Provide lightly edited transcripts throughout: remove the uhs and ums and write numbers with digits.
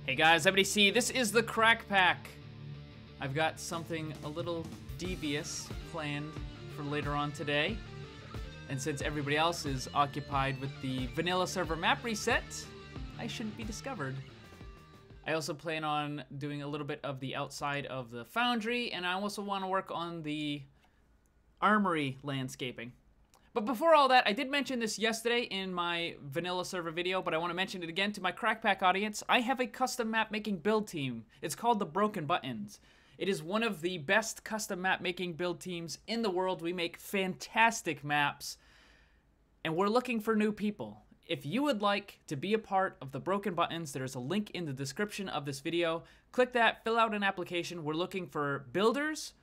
Hey guys, everybody see, this is the Crack Pack. I've got something a little devious planned for later on today. And since everybody else is occupied with the vanilla server map reset, I shouldn't be discovered. I also plan on doing a little bit of the outside of the foundry, and I also want to work on the Armory landscaping. But before all that, I did mention this yesterday in my vanilla server video, but I want to mention it again to my Crack Pack audience. I have a custom map making build team. It's called the Broken Buttons. It is one of the best custom map making build teams in the world. We make fantastic maps, and we're looking for new people. If you would like to be a part of the Broken Buttons, there's a link in the description of this video. Click that, fill out an application. We're looking for builders,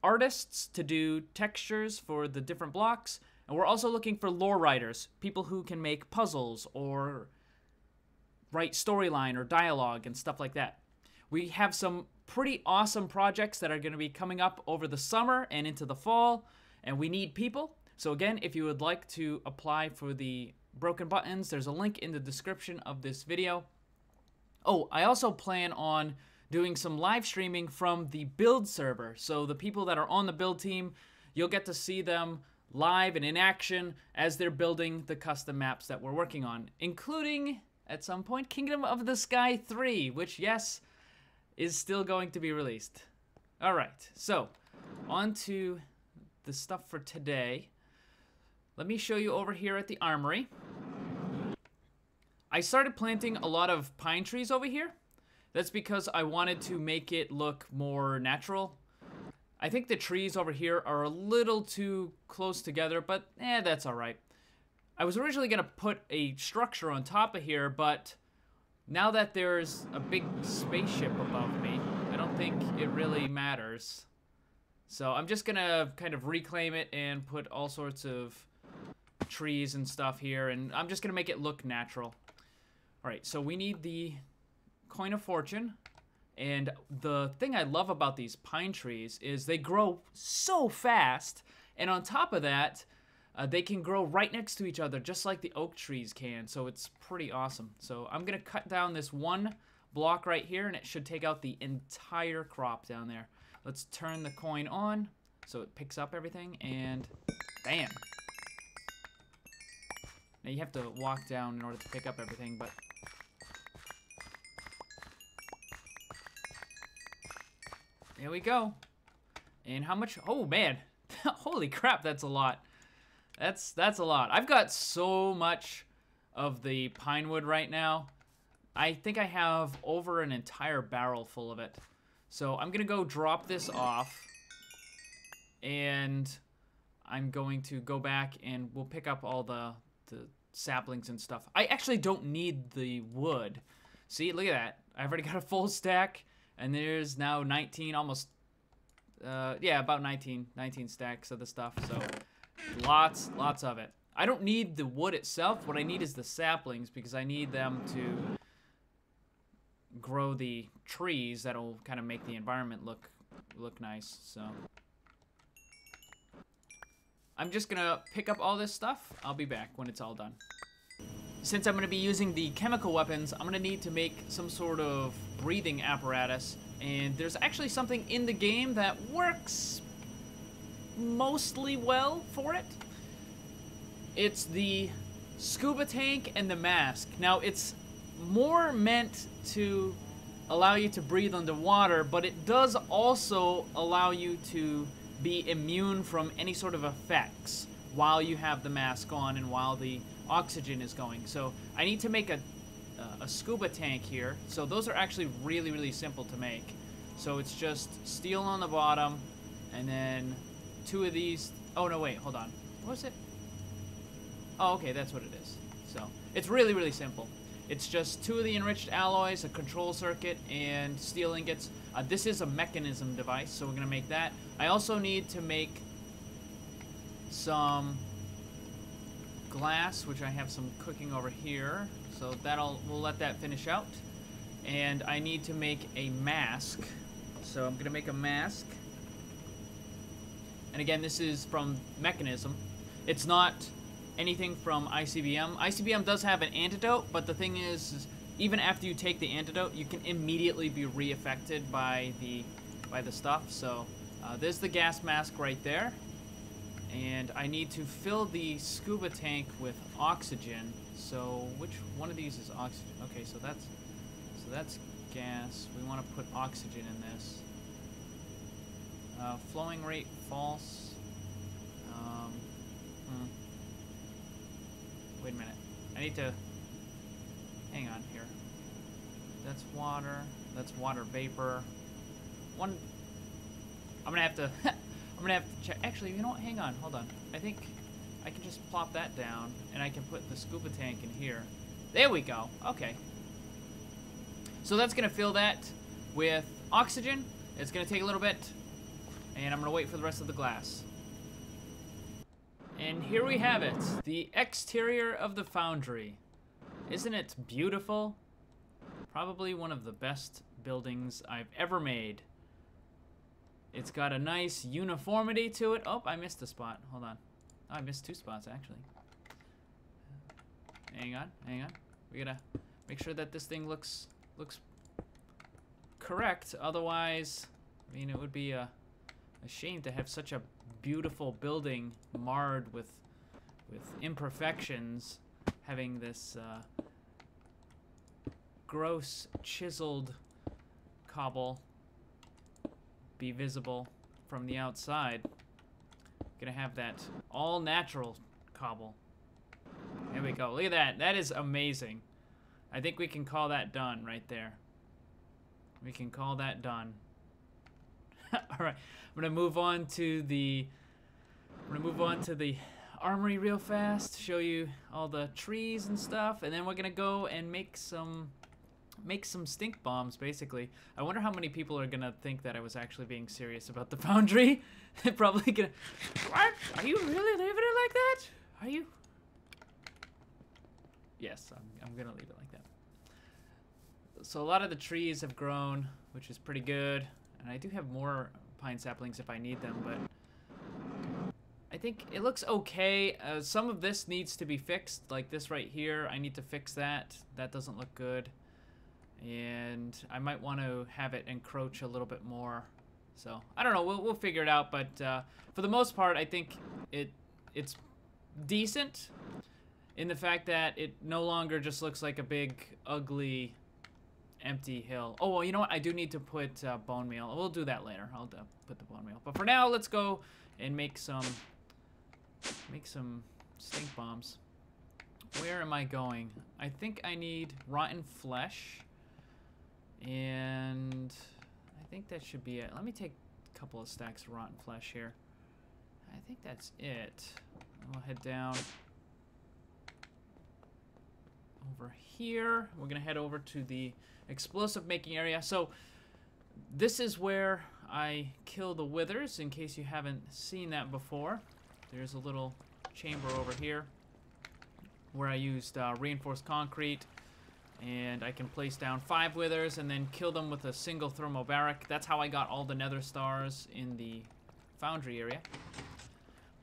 artists to do textures for the different blocks, and we're also looking for lore writers, people who can make puzzles or write storyline or dialogue and stuff like that. We have some pretty awesome projects that are going to be coming up over the summer and into the fall, and we need people. So again, if you would like to apply for the Broken Buttons, there's a link in the description of this video. Oh, I also plan on doing some live streaming from the build server. So the people that are on the build team, you'll get to see them live and in action as they're building the custom maps that we're working on, including, at some point, Kingdom of the Sky 3, which, yes, is still going to be released. Alright, so, on to the stuff for today. Let me show you over here at the Armory. I started planting a lot of pine trees over here. That's because I wanted to make it look more natural. I think the trees over here are a little too close together, but that's alright. I was originally going to put a structure on top of here, but now that there's a big spaceship above me, I don't think it really matters. So I'm just going to kind of reclaim it and put all sorts of trees and stuff here, and I'm just going to make it look natural. Alright, so we need the Coin of Fortune. And the thing I love about these pine trees is they grow so fast, and on top of that, they can grow right next to each other, just like the oak trees can, so it's pretty awesome. So I'm going to cut down this one block right here, and it should take out the entire crop down there. Let's turn the coin on so it picks up everything, and bam! Now you have to walk down in order to pick up everything, but there we go. And how much? Oh man, holy crap, that's a lot. That's a lot. I've got so much of the pine wood right now. I think I have over an entire barrel full of it. So I'm gonna go drop this off, and I'm going to go back and we'll pick up all the saplings and stuff. I actually don't need the wood. See, look at that. I've already got a full stack. And there's now 19, almost, yeah, about 19 stacks of the stuff, so lots of it. I don't need the wood itself. What I need is the saplings, because I need them to grow the trees that'll kind of make the environment look nice, so. I'm just gonna pick up all this stuff. I'll be back when it's all done. Since I'm going to be using the chemical weapons, I'm going to need to make some sort of breathing apparatus, and there's actually something in the game that works mostly well for it. It's the Scuba Tank and the mask. Now, it's more meant to allow you to breathe underwater, but it does also allow you to be immune from any sort of effects while you have the mask on and while the oxygen is going. So I need to make a scuba tank here. So those are actually really simple to make. So it's just steel on the bottom, and then two of these. Oh no, wait, hold on. What was it? Oh, okay, that's what it is. So it's really simple. It's just two of the enriched alloys, a control circuit, and steel ingots. This is a mechanism device, so we're gonna make that. I also need to make some glass, which I have some cooking over here, so we'll let that finish out. And I need to make a mask, so I'm gonna make a mask. And again, this is from Mechanism. It's not anything from ICBM. ICBM does have an antidote, but the thing is even after you take the antidote, you can immediately be re-affected by the stuff. So there's the gas mask right there. And I need to fill the scuba tank with oxygen. So which one of these is oxygen? Okay, so that's gas. We want to put oxygen in this. Flowing rate false. Wait a minute. I need to hang on here. That's water. That's water vapor. I'm gonna have to check. Actually, you know what? Hang on. Hold on. I think I can just plop that down, and I can put the scuba tank in here. There we go. Okay. So that's gonna fill that with oxygen. It's gonna take a little bit, and I'm gonna wait for the rest of the glass. And here we have it, the exterior of the foundry. Isn't it beautiful? Probably one of the best buildings I've ever made. It's got a nice uniformity to it. Oh, I missed a spot. Hold on. Oh, I missed 2 spots, actually. Hang on, hang on. We gotta make sure that this thing looks correct. Otherwise, I mean, it would be a shame to have such a beautiful building marred with imperfections, having this gross chiseled cobble be visible from the outside. Gonna have that all natural cobble. There we go. Look at that. That is amazing. I think we can call that done right there. We can call that done. All right. I'm gonna move on to the armory real fast, show you all the trees and stuff, and then we're gonna go and make some stink bombs, basically. I wonder how many people are gonna think that I was actually being serious about the foundry. They're probably gonna, what? Are you really leaving it like that? Are you? Yes, I'm gonna leave it like that. So a lot of the trees have grown, which is pretty good, and I do have more pine saplings if I need them, but I think it looks okay. Some of this needs to be fixed, like this right here. I need to fix that. That doesn't look good. And I might want to have it encroach a little bit more. So, I don't know. We'll figure it out, but for the most part, I think it's decent in the fact that it no longer just looks like a big, ugly, empty hill. Oh, well, you know what? I do need to put bone meal. We'll do that later. I'll put the bone meal. But for now, let's go and make some stink bombs. Where am I going? I think I need rotten flesh. And I think that should be it. Let me take a couple of stacks of rotten flesh here. I think that's it. We'll head down over here. We're gonna head over to the explosive making area. So this is where I kill the withers, in case you haven't seen that before. There's a little chamber over here where I used reinforced concrete, and I can place down 5 withers and then kill them with a single thermobaric. That's how I got all the nether stars in the foundry area.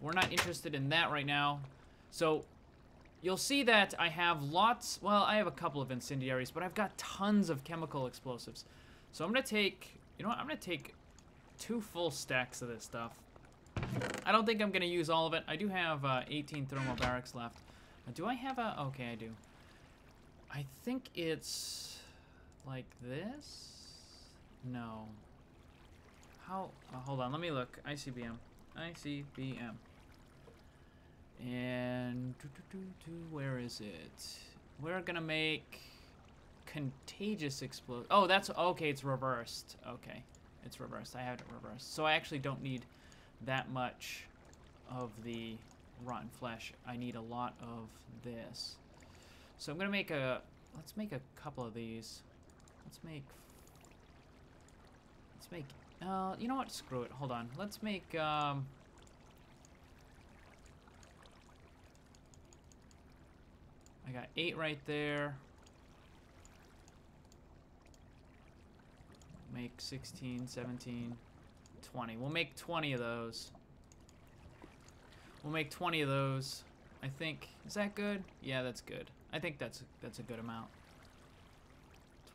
We're not interested in that right now. So you'll see that I have lots, well, I have a couple of incendiaries, but I've got tons of chemical explosives. So I'm gonna take, you know what, I'm gonna take 2 full stacks of this stuff. I don't think I'm gonna use all of it. I do have 18 thermobarics left. Do I have a, okay, I do. I think it's like this? No. How, hold on, let me look. ICBM. ICBM. And, where is it? We're gonna make contagious explode. Oh, that's, okay, it's reversed. Okay, it's reversed. I have it reversed. So I actually don't need that much of the rotten flesh. I need a lot of this. So I'm gonna make let's make a couple of these. Let's make, you know what, screw it, hold on. Let's make, I got 8 right there. Make 16, 17, 20. We'll make 20 of those. We'll make 20 of those. I think, is that good? Yeah, that's good. I think that's a good amount.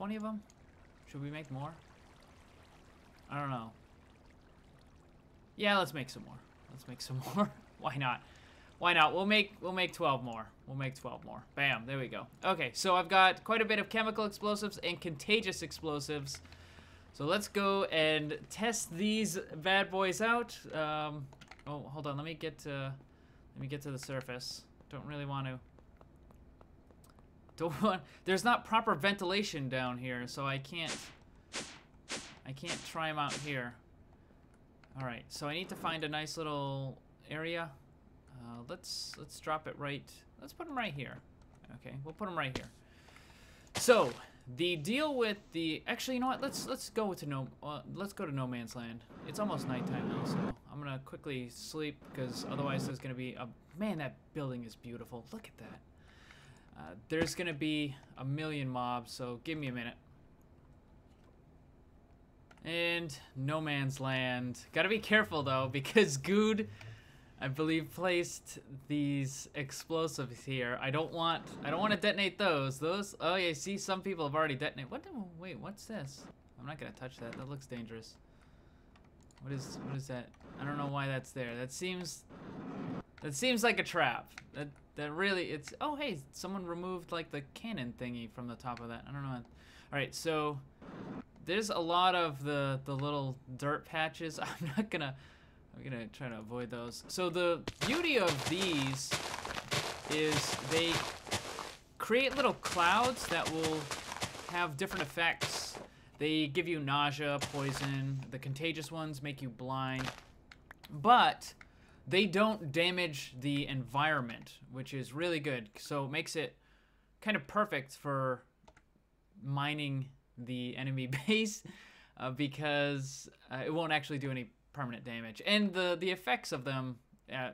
20 of them? Should we make more? I don't know. Yeah, let's make some more. Let's make some more. Why not? Why not? We'll make 12 more. We'll make 12 more. Bam, there we go. Okay, so I've got quite a bit of chemical explosives and contagious explosives. So let's go and test these bad boys out. Oh, hold on. Let me get to the surface. Don't really want to. There's not proper ventilation down here, so I can't try them out here. All right, so I need to find a nice little area. Let's drop it right. Let's put them right here. Okay, we'll put them right here. So the deal with the actually, you know what? Let's go to No Man's Land. It's almost nighttime now, so I'm gonna quickly sleep because otherwise there's gonna be a man. That building is beautiful. Look at that. There's gonna be a million mobs, so give me a minute. And No Man's Land. Gotta be careful though, because Good, I believe, placed these explosives here. I don't want to detonate those. Oh yeah, see, some people have already detonated. Wait, what's this? I'm not gonna touch that. That looks dangerous. What is that? I don't know why that's there. That seems like a trap. That really, it's, oh hey, someone removed like the cannon thingy from the top of that. I don't know. All right, so there's a lot of the little dirt patches. I'm gonna try to avoid those. So the beauty of these is they create little clouds that will have different effects. They give you nausea, poison. The contagious ones make you blind, but they don't damage the environment, which is really good. So it makes it kind of perfect for mining the enemy base because it won't actually do any permanent damage. And the effects of them,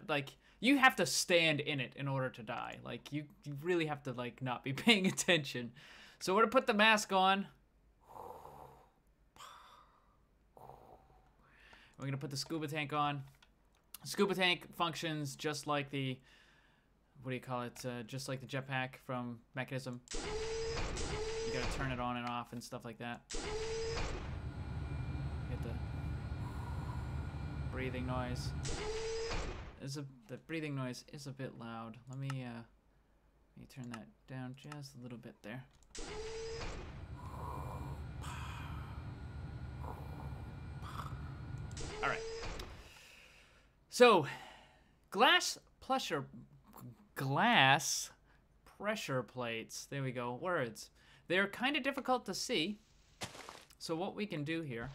like, you have to stand in it in order to die. Like, you really have to, like, not be paying attention. So we're gonna put the mask on. We're gonna put the Scuba Tank on. Scuba Tank functions just like the, what do you call it? Just like the jetpack from Mechanism. You gotta turn it on and off and stuff like that. Get the breathing noise. The breathing noise is a bit loud. Let me turn that down just a little bit there. All right. So, glass pressure plates. There we go. Words. They're kind of difficult to see. So what we can do here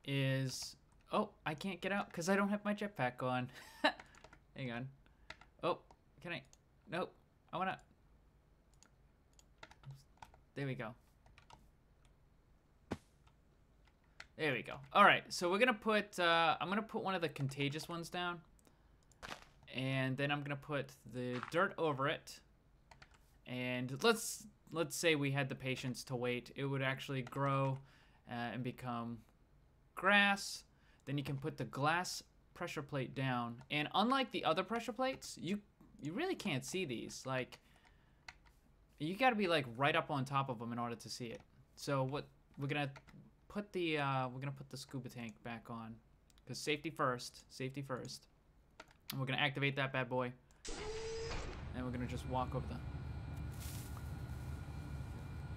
is, oh, I can't get out because I don't have my jetpack on. Hang on. Oh, can I? Nope. I wanna. There we go. There we go. All right, so we're gonna put, I'm gonna put one of the contagious ones down. And then I'm gonna put the dirt over it. And let's say we had the patience to wait. It would actually grow and become grass. Then you can put the glass pressure plate down. And unlike the other pressure plates, you really can't see these. Like, you gotta be like right up on top of them in order to see it. So what we're gonna put the Scuba Tank back on, because safety first. And we're gonna activate that bad boy, and we're gonna just walk over the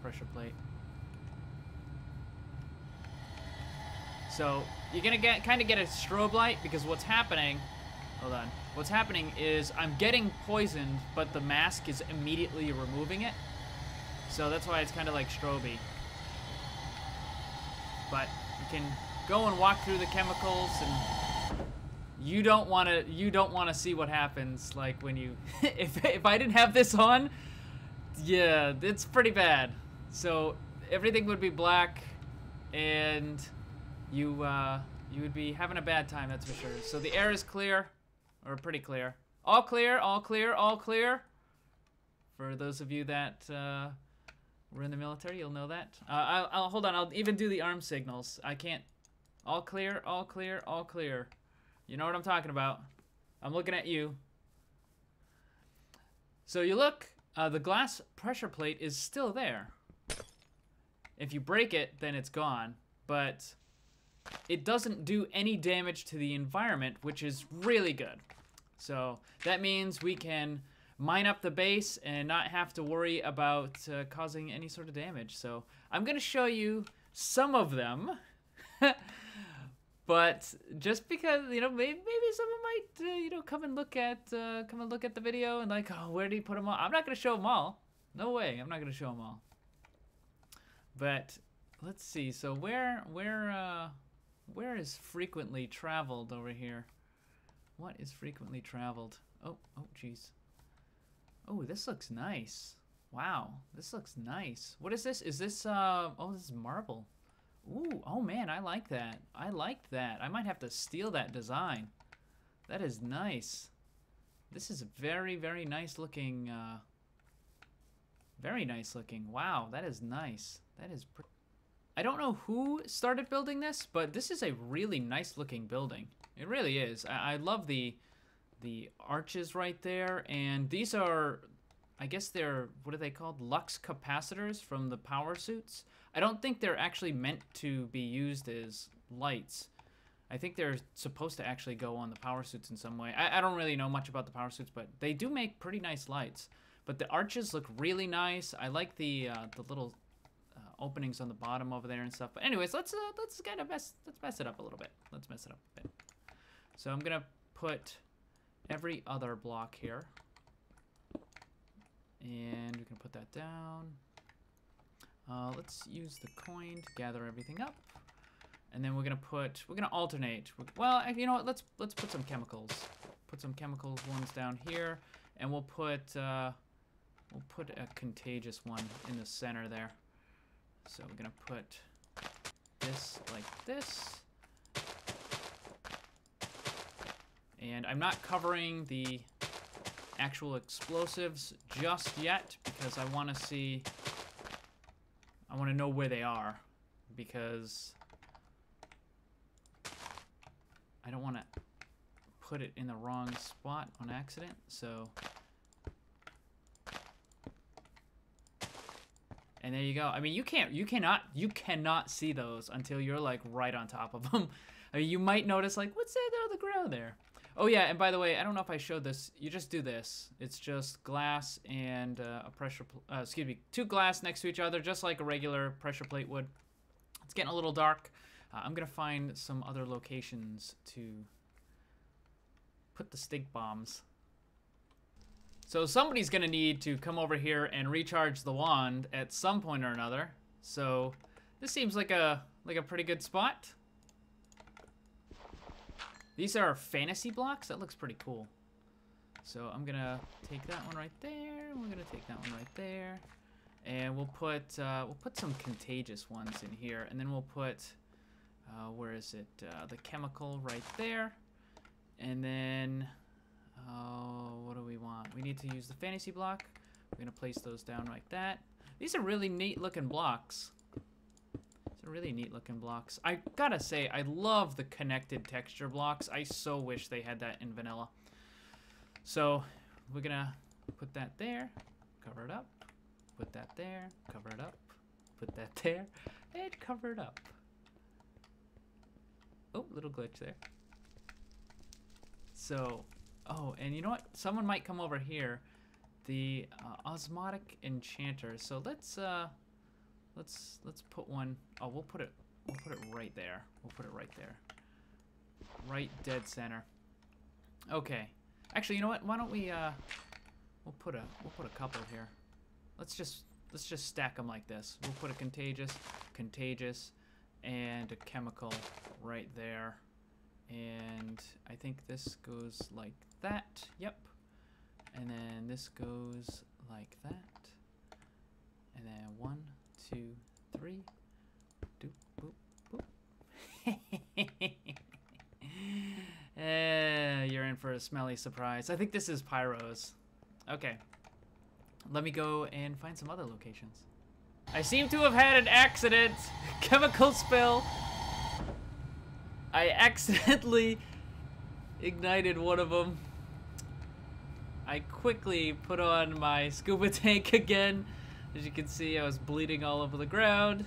pressure plate. So you're gonna kind of get a strobe light, because what's happening? Hold on. What's happening is I'm getting poisoned, but the mask is immediately removing it. So that's why it's kind of like strobe. But you can go and walk through the chemicals, and you don't want to see what happens like when you if I didn't have this on, yeah, it's pretty bad. So everything would be black, and you would be having a bad time, that's for sure. So the air is clear, or pretty clear. All clear, all clear, all clear. For those of you that we're in the military, you'll know that. I'll hold on. I'll even do the arm signals. I can't. All clear, all clear, all clear. You know what I'm talking about. I'm looking at you. So you look, the glass pressure plate is still there. If you break it, then it's gone. But it doesn't do any damage to the environment, which is really good. So that means we can mine up the base and not have to worry about causing any sort of damage. So I'm gonna show you some of them. But just because, you know, maybe someone might, you know, come and look at the video and like, oh, where did he put them all? I'm not gonna show them all. No way, I'm not gonna show them all. But let's see. So where is frequently traveled over here? What is frequently traveled? Oh, jeez. Oh, this looks nice. Wow, this looks nice. What is this? Is this oh, this is marble. Ooh, oh man, I like that. I like that. I might have to steal that design. That is nice. This is very, very nice looking, very nice looking. Wow, that is nice. That is pretty. I don't know who started building this, but this is a really nice looking building. It really is. I love the arches right there, and these are, I guess they're, what are they called? Lux Capacitors from the power suits. I don't think they're actually meant to be used as lights. I think they're supposed to actually go on the power suits in some way. I don't really know much about the power suits, but they do make pretty nice lights. But the arches look really nice. I like the little openings on the bottom over there and stuff. But anyways, let's kind of mess it up a little bit. Let's mess it up a bit. So I'm gonna put every other block here, and we can put that down. Let's use the coin to gather everything up, and then we're gonna alternate. Well, you know what? Let's put some chemicals. Put some chemical ones down here, and we'll put a contagious one in the center there. So we're gonna put this like this. And I'm not covering the actual explosives just yet because I want to know where they are, because I don't want to put it in the wrong spot on accident. So, and there you go. I mean, you cannot see those until you're like right on top of them. I mean, you might notice like, what's that on the ground there? Oh yeah, and by the way, I don't know if I showed this. You just do this. It's just glass and a pressure, excuse me, two glass next to each other, just like a regular pressure plate would. It's getting a little dark. I'm gonna find some other locations to put the stink bombs. So somebody's gonna need to come over here and recharge the wand at some point or another. So this seems like a pretty good spot. These are fantasy blocks. That looks pretty cool. So I'm gonna take that one right there. We're gonna take that one right there, and we'll put some contagious ones in here, and then we'll put where is it? The chemical right there, and then what do we want? We need to use the fantasy block. We're gonna place those down like that. These are really neat looking blocks. Really neat looking blocks. I gotta say, I love the connected texture blocks. I so wish they had that in vanilla. So we're gonna put that there, cover it up, put that there, cover it up, put that there, and cover it up. Oh, little glitch there. So, oh, and you know what? Someone might come over here. The Osmotic Enchanter. So let's put one. Oh, we'll put it right there. We'll put it right there. Right dead center. Okay. Actually, you know what? Why don't we we'll put a couple here. Let's just stack them like this. We'll put a contagious, and a chemical right there. And I think this goes like that. Yep. And then this goes like that. And then 1, 2, 3. Doop, boop, boop. You're in for a smelly surprise. I think this is Pyro's. Okay. Let me go and find some other locations. I seem to have had an accident. Chemical spill. I accidentally ignited one of them. I quickly put on my scuba tank again. As you can see, I was bleeding all over the ground.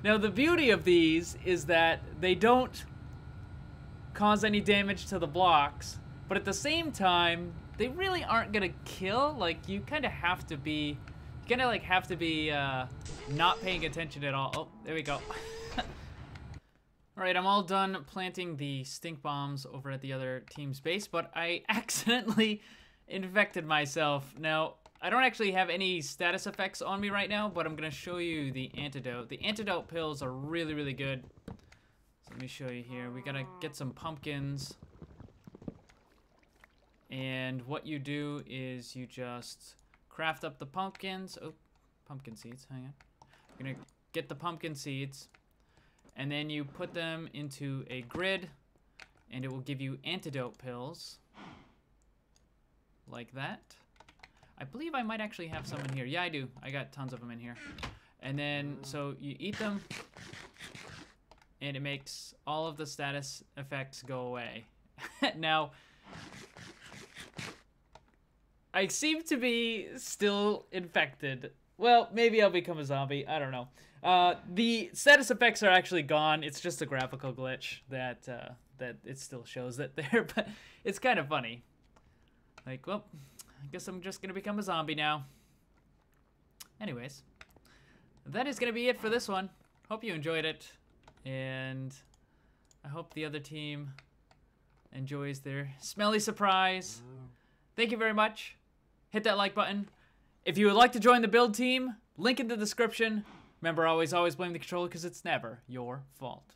Now, the beauty of these is that they don't cause any damage to the blocks, but at the same time, they really aren't gonna kill. Like, you kind of have to be, not paying attention at all. Oh, there we go. All right, I'm all done planting the stink bombs over at the other team's base, but I accidentally infected myself. Now, I don't actually have any status effects on me right now, but I'm gonna show you the antidote. The antidote pills are really, really good. So let me show you here. We gotta get some pumpkins. And what you do is you just craft up the pumpkins. Oh, pumpkin seeds, hang on. You're gonna get the pumpkin seeds, and then you put them into a grid, and it will give you antidote pills. Like that. I believe I might actually have some in here. Yeah, I do. I got tons of them in here. And then, so you eat them, and it makes all of the status effects go away. Now, I seem to be still infected. Well, maybe I'll become a zombie. I don't know. The status effects are actually gone. It's just a graphical glitch that it still shows that there, but it's kind of funny. Like, well, I guess I'm just gonna become a zombie now. Anyways, that is gonna be it for this one. Hope you enjoyed it, and I hope the other team enjoys their smelly surprise. Thank you very much. Hit that like button. If you would like to join the build team, link in the description. Remember, always blame the controller because it's never your fault.